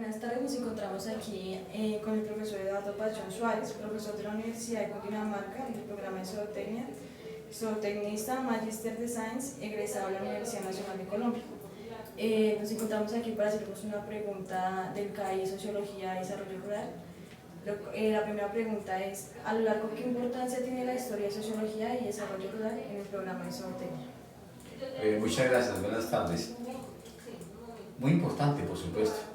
Buenas tardes, nos encontramos aquí con el profesor Eduardo Pachón Suárez, profesor de la Universidad de Cundinamarca, del programa de zootecnia, zootecnista, Magister de Science, egresado de la Universidad Nacional de Colombia. Nos encontramos aquí para hacernos una pregunta del CAI Sociología y Desarrollo Rural. La primera pregunta es, a lo largo, ¿qué importancia tiene la historia de Sociología y Desarrollo Rural en el programa de zootecnia? Muchas gracias, buenas tardes. Muy importante, por supuesto.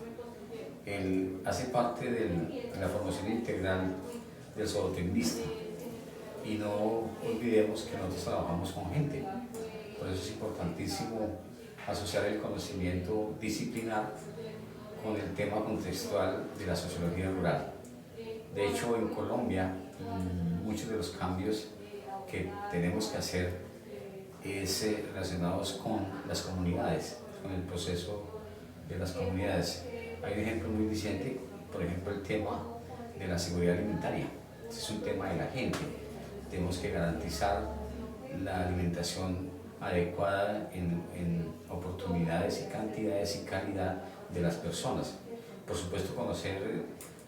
Hace parte de la formación integral del zootecnista y no olvidemos que nosotros trabajamos con gente. Por eso es importantísimo asociar el conocimiento disciplinar con el tema contextual de la sociología rural. De hecho, en Colombia, muchos de los cambios que tenemos que hacer es relacionados con las comunidades, con el proceso de las comunidades. Hay un ejemplo muy reciente, por ejemplo, el tema de la seguridad alimentaria. Este es un tema de la gente. Tenemos que garantizar la alimentación adecuada en oportunidades y cantidades y calidad de las personas. Por supuesto, conocer,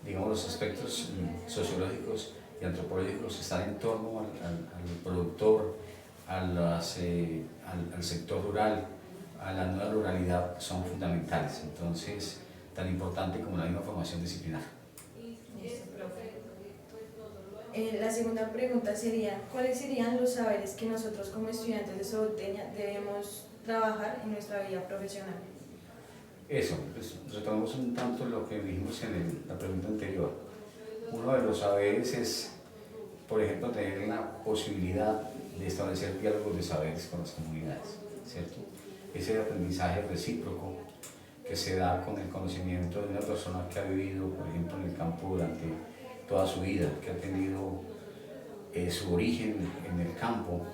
digamos, los aspectos sociológicos y antropológicos que están en torno al productor, al sector rural, a la nueva ruralidad, son fundamentales. Entonces, tan importante como la misma formación disciplinar. La segunda pregunta sería, ¿cuáles serían los saberes que nosotros como estudiantes de zootecnia debemos trabajar en nuestra vida profesional? Eso, pues retomamos un tanto lo que dijimos en la pregunta anterior. Uno de los saberes es, por ejemplo, tener la posibilidad de establecer diálogos de saberes con las comunidades, ¿cierto? Ese aprendizaje recíproco que se da con el conocimiento de una persona que ha vivido, por ejemplo, en el campo durante toda su vida, que ha tenido su origen en el campo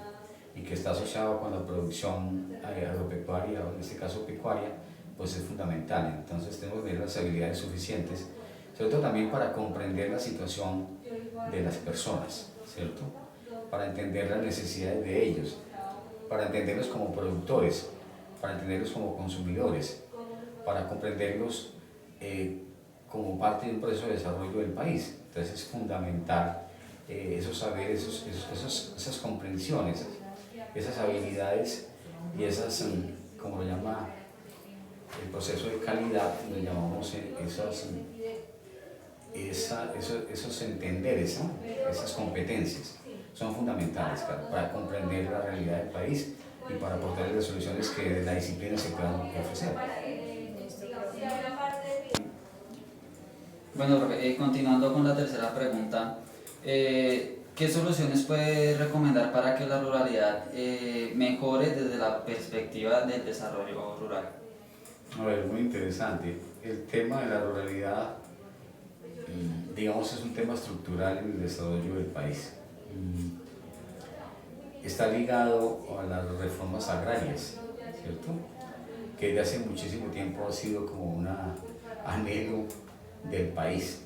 y que está asociado con la producción agropecuaria, o en este caso pecuaria, pues es fundamental. Entonces tenemos que tener las habilidades suficientes, sobre todo también para comprender la situación de las personas, ¿cierto? Para entender las necesidades de ellos, para entenderlos como productores, para entenderlos como consumidores, para comprenderlos como parte de un proceso de desarrollo del país. Entonces es fundamental esos saberes, esas comprensiones, esas habilidades y esas, como lo llama el proceso de calidad, lo llamamos esos entenderes, ¿no? Esas competencias son fundamentales para comprender la realidad del país y para aportar las soluciones que de la disciplina se puedan ofrecer. Bueno, profe, continuando con la tercera pregunta, ¿qué soluciones puede recomendar para que la ruralidad mejore desde la perspectiva del desarrollo rural? A ver, muy interesante. El tema de la ruralidad, digamos, es un tema estructural en el desarrollo del país. Está ligado a las reformas agrarias, ¿cierto? Que desde hace muchísimo tiempo ha sido como un anhelo del país.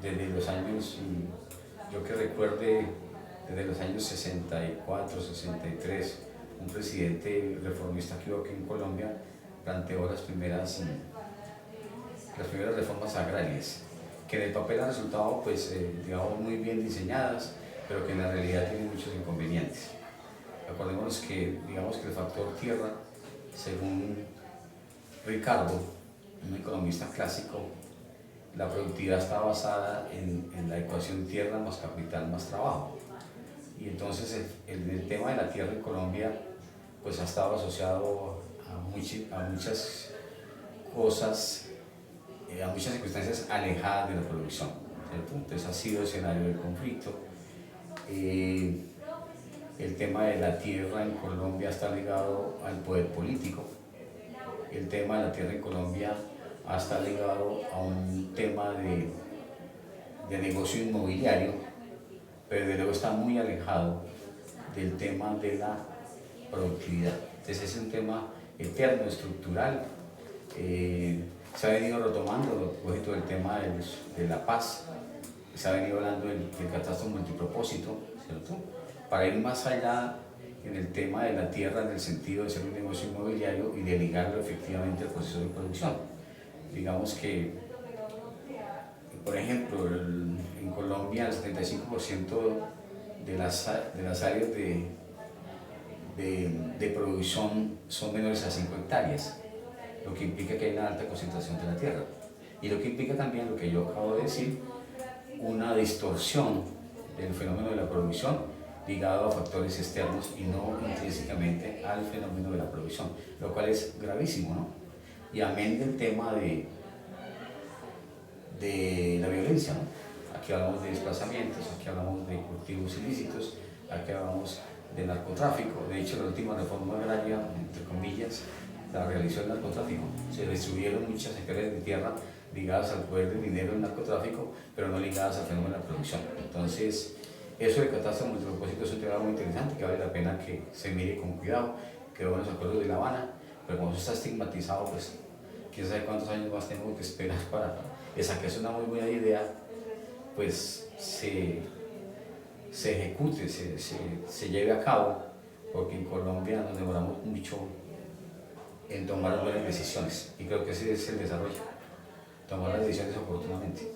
Desde los años, yo que recuerde, desde los años 64, 63, un presidente reformista que hubo aquí en Colombia planteó las primeras reformas agrarias, que en el papel han resultado, pues, digamos, muy bien diseñadas, pero que en la realidad tienen muchos inconvenientes. Acordémonos que, digamos, que el factor tierra, según Ricardo, un economista clásico, la productividad está basada en la ecuación tierra más capital más trabajo. Y entonces el tema de la tierra en Colombia, pues, ha estado asociado a muchas cosas, a muchas circunstancias alejadas de la producción, ¿cierto? Entonces ha sido escenario del conflicto. El tema de la tierra en Colombia está ligado al poder político. El tema de la tierra en Colombia está ligado a un tema de negocio inmobiliario, pero de luego está muy alejado del tema de la productividad. Entonces es un tema eterno, estructural. Se ha venido retomando a propósito del tema de la paz, se ha venido hablando del catastro multipropósito, ¿cierto? Para ir más allá en el tema de la tierra en el sentido de ser un negocio inmobiliario y de ligarlo efectivamente al proceso de producción. Digamos que por ejemplo, en Colombia el 75% de las áreas de producción son menores a 5 hectáreas, lo que implica que hay una alta concentración de la tierra. Y lo que implica también, lo que yo acabo de decir, una distorsión del fenómeno de la producción ligado a factores externos y no intrínsecamente al fenómeno de la producción, lo cual es gravísimo, ¿no? Y amén del tema de la violencia, ¿no? Aquí hablamos de desplazamientos, aquí hablamos de cultivos ilícitos, aquí hablamos de narcotráfico. De hecho, la última reforma agraria, entre comillas, la realizó el narcotráfico. Se destruyeron muchas hectáreas de tierra ligadas al poder del dinero del narcotráfico, pero no ligadas al fenómeno de la producción. Entonces, eso de catástrofe multipropósito es un tema muy interesante que vale la pena que se mire con cuidado. Quedó en los acuerdos de La Habana, pero como eso está estigmatizado, pues quién sabe cuántos años más tenemos que esperar para esa que es una muy buena idea, pues se ejecute, se lleve a cabo, porque en Colombia nos demoramos mucho en tomar buenas decisiones y creo que ese es el desarrollo, tomar las decisiones oportunamente.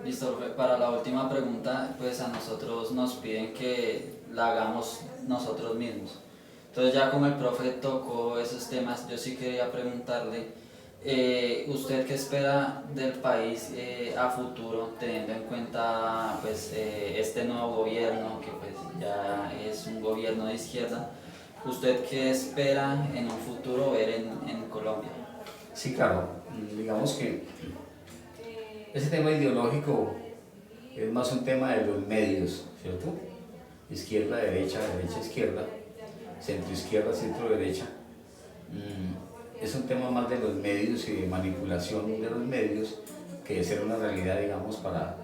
Listo, para la última pregunta, pues a nosotros nos piden que la hagamos nosotros mismos. Entonces ya como el profe tocó esos temas, yo sí quería preguntarle, ¿usted qué espera del país a futuro, teniendo en cuenta pues, este nuevo gobierno, que pues ya es un gobierno de izquierda? ¿Usted qué espera en un futuro ver en Colombia? Sí, claro, digamos que ese tema ideológico es más un tema de los medios, ¿cierto? Izquierda, derecha, derecha, izquierda, centro izquierda, centro derecha. Es un tema más de los medios y de manipulación de los medios que de ser una realidad, digamos, para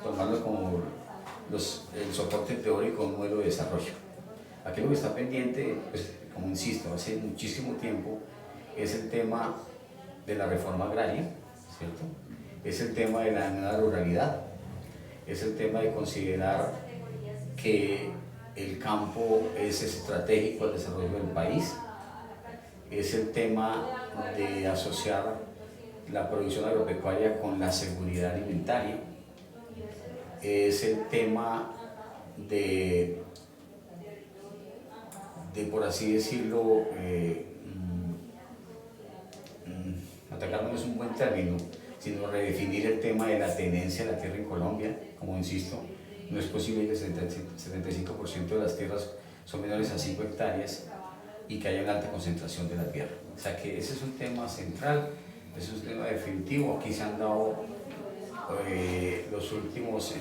tomarlo como el soporte teórico de un modelo de desarrollo. Aquí lo que está pendiente, pues, como insisto, hace muchísimo tiempo, es el tema de la reforma agraria, ¿cierto? Es el tema de la nueva ruralidad, es el tema de considerar que el campo es estratégico al desarrollo del país, es el tema de asociar la producción agropecuaria con la seguridad alimentaria, es el tema de por así decirlo, atacar no es un buen término, sino redefinir el tema de la tenencia de la tierra en Colombia. Como insisto, no es posible que el 75% de las tierras son menores a 5 hectáreas y que haya una alta concentración de la tierra. O sea que ese es un tema central, ese es un tema definitivo. Aquí se han dado en los últimos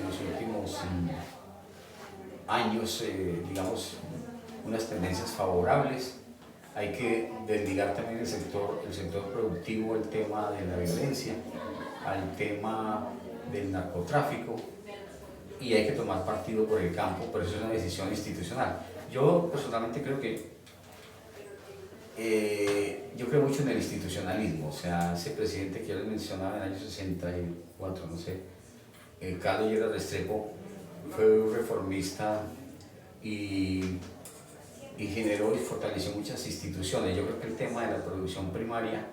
años, digamos, unas tendencias favorables. Hay que desligar también el sector productivo, el tema de la violencia, al tema del narcotráfico, y hay que tomar partido por el campo, pero eso es una decisión institucional. Yo personalmente creo yo creo mucho en el institucionalismo. O sea, ese presidente que yo les mencionaba en el año 64, no sé, Carlos Lleras Restrepo, fue un reformista y generó y fortaleció muchas instituciones. Yo creo que el tema de la producción primaria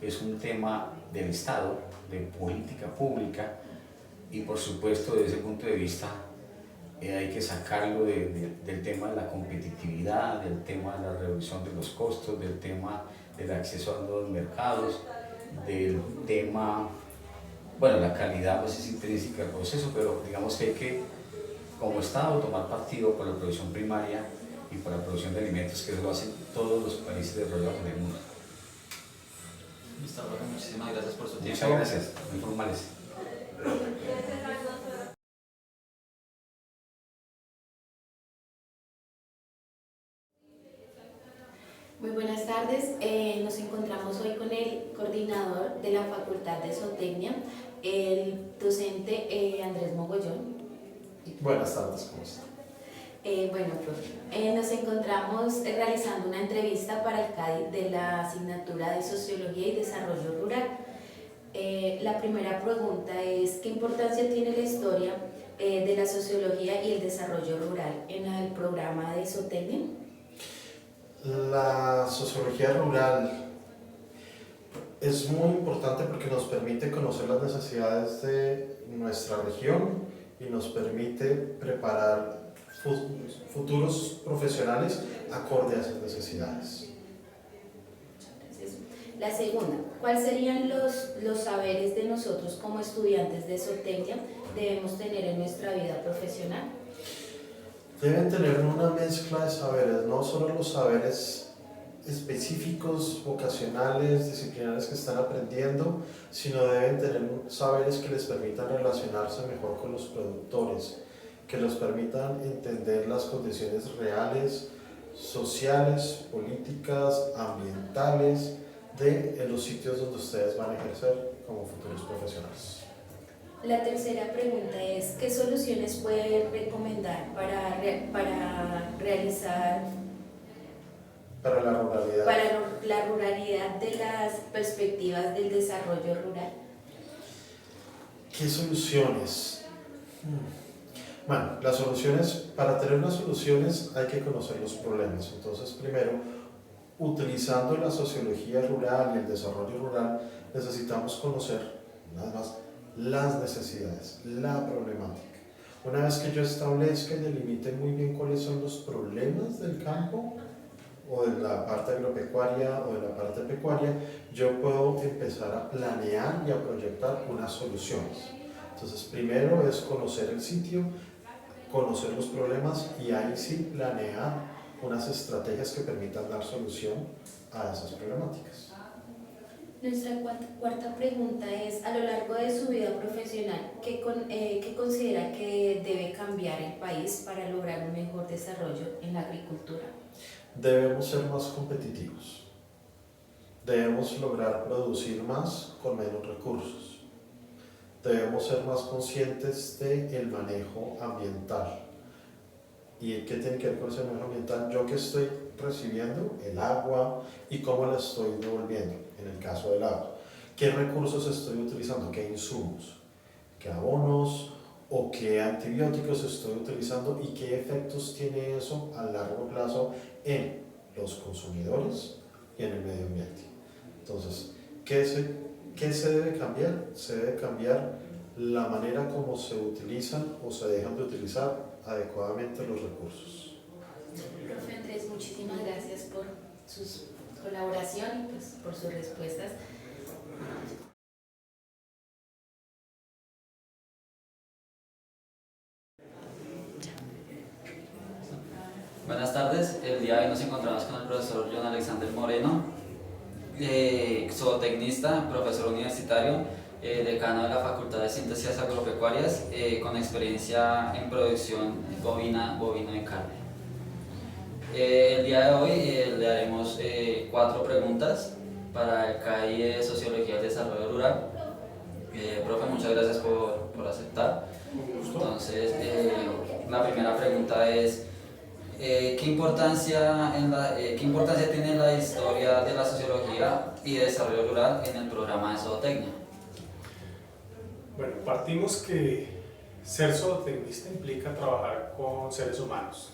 es un tema del Estado, de política pública, y por supuesto desde ese punto de vista hay que sacarlo del tema de la competitividad, del tema de la reducción de los costos, del tema del acceso a nuevos mercados, del tema, bueno, la calidad pues es intrínseca al proceso, pero digamos que hay que, como Estado, tomar partido por la producción primaria y por la producción de alimentos, que eso lo hacen todos los países desarrollados en el mundo. Listo, profe, muchísimas gracias por su tiempo. Muchas gracias, muy formales. Muy buenas tardes, nos encontramos hoy con el coordinador de la Facultad de Zootecnia, el docente Andrés Mogollón. Buenas tardes, ¿cómo está? Bueno, profe, nos encontramos realizando una entrevista para el CADI de la asignatura de Sociología y Desarrollo Rural. La primera pregunta es, ¿qué importancia tiene la historia de la sociología y el desarrollo rural en el programa de Zootecnia? La sociología rural es muy importante porque nos permite conocer las necesidades de nuestra región y nos permite preparar futuros profesionales acorde a esas necesidades. La segunda, ¿cuáles serían los saberes de nosotros como estudiantes de zootecnia debemos tener en nuestra vida profesional? Deben tener una mezcla de saberes, no solo los saberes específicos, vocacionales, disciplinares que están aprendiendo, sino deben tener saberes que les permitan relacionarse mejor con los productores, que les permitan entender las condiciones reales, sociales, políticas, ambientales, de los sitios donde ustedes van a ejercer como futuros profesionales. La tercera pregunta es, ¿qué soluciones puede recomendar para realizar Para la ruralidad. para la ruralidad de las perspectivas del desarrollo rural? ¿Qué soluciones? Bueno, las soluciones, para tener las soluciones hay que conocer los problemas. Entonces, primero, utilizando la sociología rural y el desarrollo rural, necesitamos conocer, nada más, las necesidades, la problemática. Una vez que yo establezca y delimite muy bien cuáles son los problemas del campo, o de la parte agropecuaria o de la parte pecuaria, yo puedo empezar a planear y a proyectar unas soluciones. Entonces, primero es conocer el sitio, conocer los problemas y ahí sí planear unas estrategias que permitan dar solución a esas problemáticas. Nuestra cuarta pregunta es, a lo largo de su vida profesional, ¿qué considera que debe cambiar el país para lograr un mejor desarrollo en la agricultura? Debemos ser más competitivos. Debemos lograr producir más con menos recursos. Debemos ser más conscientes del manejo ambiental. ¿Y qué tiene que ver con ese manejo ambiental? Yo que estoy recibiendo el agua y cómo la estoy devolviendo, en el caso del agua. ¿Qué recursos estoy utilizando? ¿Qué insumos? ¿Qué abonos o qué antibióticos estoy utilizando? ¿Y qué efectos tiene eso a largo plazo en los consumidores y en el medio ambiente? Entonces, ¿qué se debe cambiar? Se debe cambiar la manera como se utilizan o se dejan de utilizar adecuadamente los recursos. Profe Andrés, muchísimas gracias por su colaboración y pues, por sus respuestas. Buenas tardes, el día de hoy nos encontramos con el profesor John Alexander Moreno, zootecnista, profesor universitario, decano de la Facultad de Ciencias Agropecuarias, con experiencia en producción bovino de carne. El día de hoy le haremos 4 preguntas para el CAI de Sociología y Desarrollo Rural. Profe, muchas gracias por aceptar. Entonces, la primera pregunta es, ¿qué importancia tiene la historia de la sociología y desarrollo rural en el programa de zootecnia? Bueno, partimos que ser zootecnista implica trabajar con seres humanos,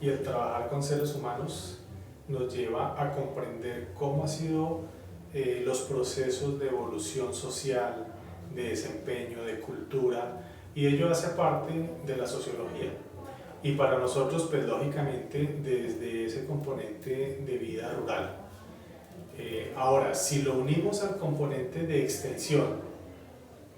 y el trabajar con seres humanos nos lleva a comprender cómo han sido los procesos de evolución social, de desempeño, de cultura, y ello hace parte de la sociología. Y para nosotros, pues lógicamente, desde ese componente de vida rural. Ahora, si lo unimos al componente de extensión,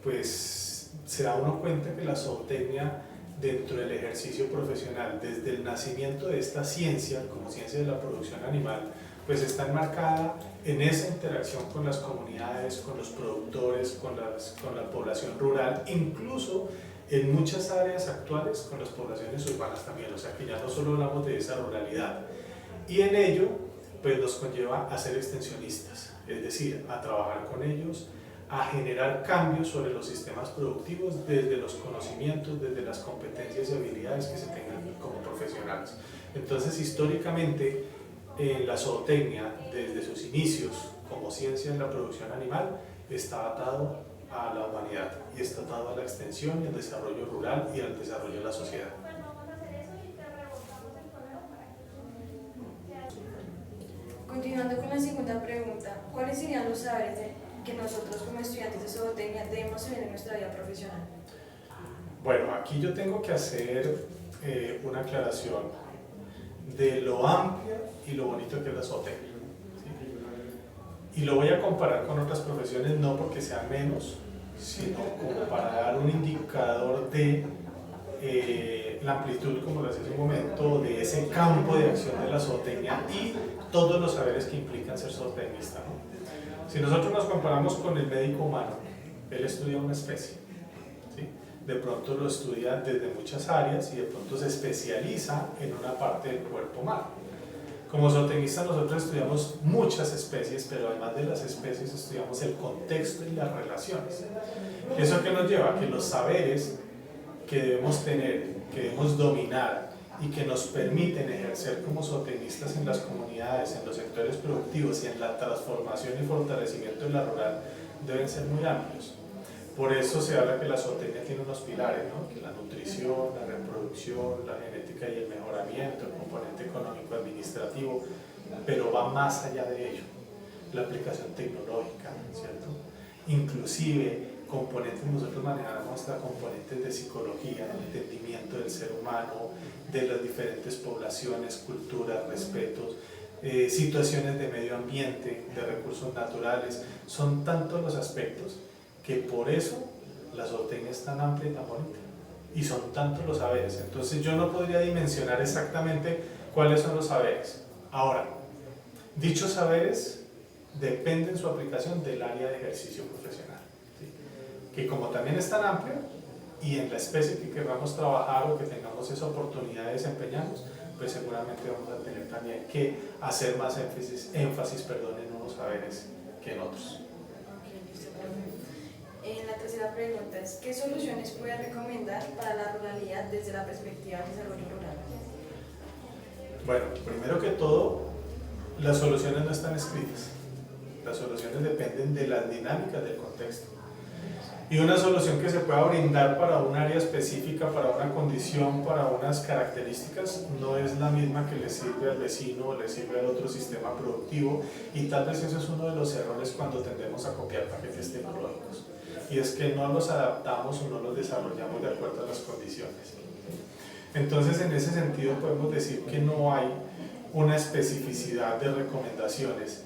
pues se da uno cuenta que la zootecnia, dentro del ejercicio profesional, desde el nacimiento de esta ciencia, como ciencia de la producción animal, pues está enmarcada en esa interacción con las comunidades, con los productores, con la población rural, incluso en muchas áreas actuales con las poblaciones urbanas también, o sea que ya no solo hablamos de esa ruralidad. Y en ello, pues nos conlleva a ser extensionistas, es decir, a trabajar con ellos, a generar cambios sobre los sistemas productivos desde los conocimientos, desde las competencias y habilidades que se tengan como profesionales. Entonces, históricamente, la zootecnia, desde sus inicios como ciencia en la producción animal, está atado a la humanidad y está atado a la extensión y al desarrollo rural y al desarrollo de la sociedad. Continuando con la segunda pregunta, ¿cuáles serían los saberes que nosotros como estudiantes de zootecnia debemos tener en nuestra vida profesional? Bueno, aquí yo tengo que hacer una aclaración de lo amplia y lo bonito que es la zootecnia. ¿Sí? Y lo voy a comparar con otras profesiones no porque sean menos, sino como para dar un indicador de la amplitud, como lo decía hace un momento, de ese campo de acción de la zootecnia y todos los saberes que implican ser zootecnista, ¿no? Si nosotros nos comparamos con el médico humano, él estudia una especie, ¿sí? De pronto lo estudia desde muchas áreas y de pronto se especializa en una parte del cuerpo humano. Como zootecnistas nosotros estudiamos muchas especies, pero además de las especies estudiamos el contexto y las relaciones. ¿Eso qué nos lleva? Que los saberes que debemos tener, que debemos dominar y que nos permiten ejercer como zootecnistas en las comunidades, en los sectores productivos y en la transformación y fortalecimiento de la rural deben ser muy amplios. Por eso se habla que la zootecnia tiene unos pilares, ¿no? Que la nutrición, la reproducción, la genética y el mejoramiento, el componente económico-administrativo, pero va más allá de ello. La aplicación tecnológica, ¿cierto? Inclusive componentes, nosotros manejamos hasta componentes de psicología, de entendimiento del ser humano, de las diferentes poblaciones, culturas, respetos, situaciones de medio ambiente, de recursos naturales. Son tantos los aspectos que por eso la zootecnia es tan amplia y tan bonita. Y son tantos los saberes. Entonces yo no podría dimensionar exactamente cuáles son los saberes. Ahora, dichos saberes dependen su aplicación del área de ejercicio profesional, ¿sí? Que como también es tan amplio y en la especie que queramos trabajar o que tengamos esa oportunidad de desempeñarnos, pues seguramente vamos a tener también que hacer más énfasis en unos saberes que en otros. La tercera pregunta es, ¿qué soluciones puede recomendar para la ruralidad desde la perspectiva del desarrollo rural? Bueno, primero que todo, las soluciones no están escritas. Las soluciones dependen de las dinámicas del contexto. Y una solución que se pueda brindar para un área específica, para una condición, para unas características, no es la misma que le sirve al vecino o le sirve al otro sistema productivo, y tal vez ese es uno de los errores cuando tendemos a copiar paquetes tecnológicos. Y es que no los adaptamos o no los desarrollamos de acuerdo a las condiciones. Entonces, en ese sentido podemos decir que no hay una especificidad de recomendaciones,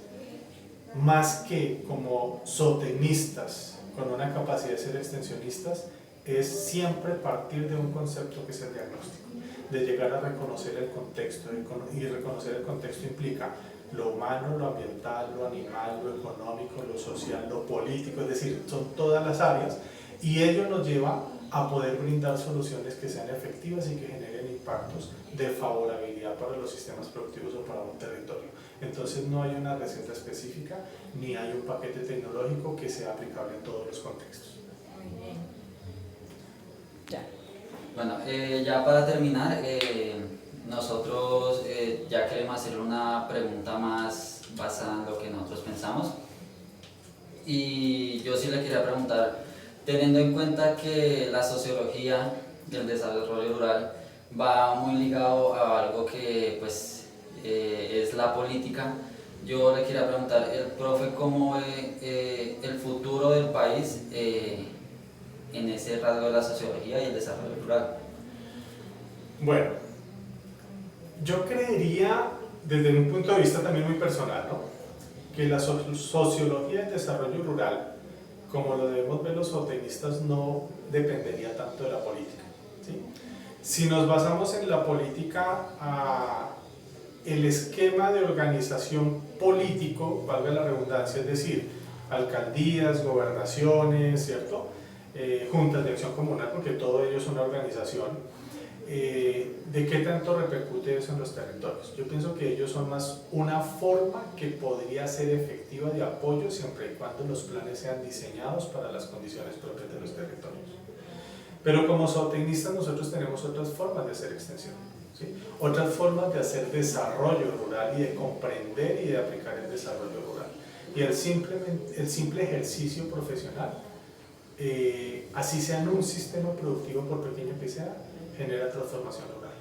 más que como zootecnistas con una capacidad de ser extensionistas, es siempre partir de un concepto que es el diagnóstico, de llegar a reconocer el contexto, y reconocer el contexto implica lo humano, lo ambiental, lo animal, lo económico, lo social, lo político, es decir, son todas las áreas, y ello nos lleva a poder brindar soluciones que sean efectivas y que generen impactos de favorabilidad para los sistemas productivos o para un territorio. Entonces no hay una receta específica ni hay un paquete tecnológico que sea aplicable en todos los contextos. Muy bien. Ya. Bueno, ya para terminar, nosotros ya queremos hacer una pregunta más basada en lo que nosotros pensamos, y yo sí le quería preguntar, teniendo en cuenta que la sociología del desarrollo rural va muy ligado a algo que pues es la política, yo le quería preguntar, el profe, ¿cómo ve el futuro del país en ese rasgo de la sociología y el desarrollo rural? Bueno, yo creería, desde un punto de vista también muy personal, ¿no?, que la sociología del desarrollo rural, como lo debemos ver los zootecnistas, no dependería tanto de la política, ¿sí? Si nos basamos en la política, el esquema de organización político, valga la redundancia, es decir, alcaldías, gobernaciones, ¿cierto?, juntas de acción comunal, porque todo ello es una organización, ¿de qué tanto repercute eso en los territorios? Yo pienso que ellos son más una forma que podría ser efectiva de apoyo siempre y cuando los planes sean diseñados para las condiciones propias de los territorios. Pero como zootecnistas nosotros tenemos otras formas de hacer extensión, ¿sí?, otras formas de hacer desarrollo rural y de comprender y de aplicar el desarrollo rural. Y el simple ejercicio profesional, así sea en un sistema productivo, por pequeño que sea, genera transformación rural.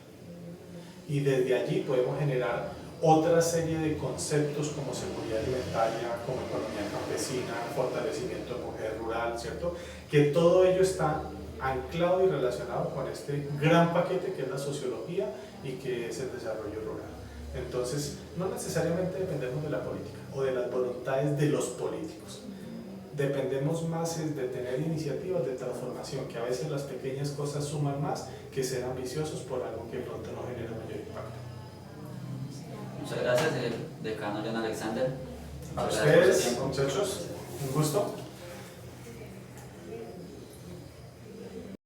Y desde allí podemos generar otra serie de conceptos como seguridad alimentaria, como economía campesina, fortalecimiento de mujer rural, ¿cierto? Que todo ello está anclado y relacionado con este gran paquete que es la sociología y que es el desarrollo rural. Entonces, no necesariamente dependemos de la política o de las voluntades de los políticos. Dependemos más de tener iniciativas de transformación, que a veces las pequeñas cosas suman más que ser ambiciosos por algo que pronto no genera mayor impacto. Muchas gracias, decano John Alexander. A Muchas gracias por su ustedes, tiempo. muchachos, un gusto.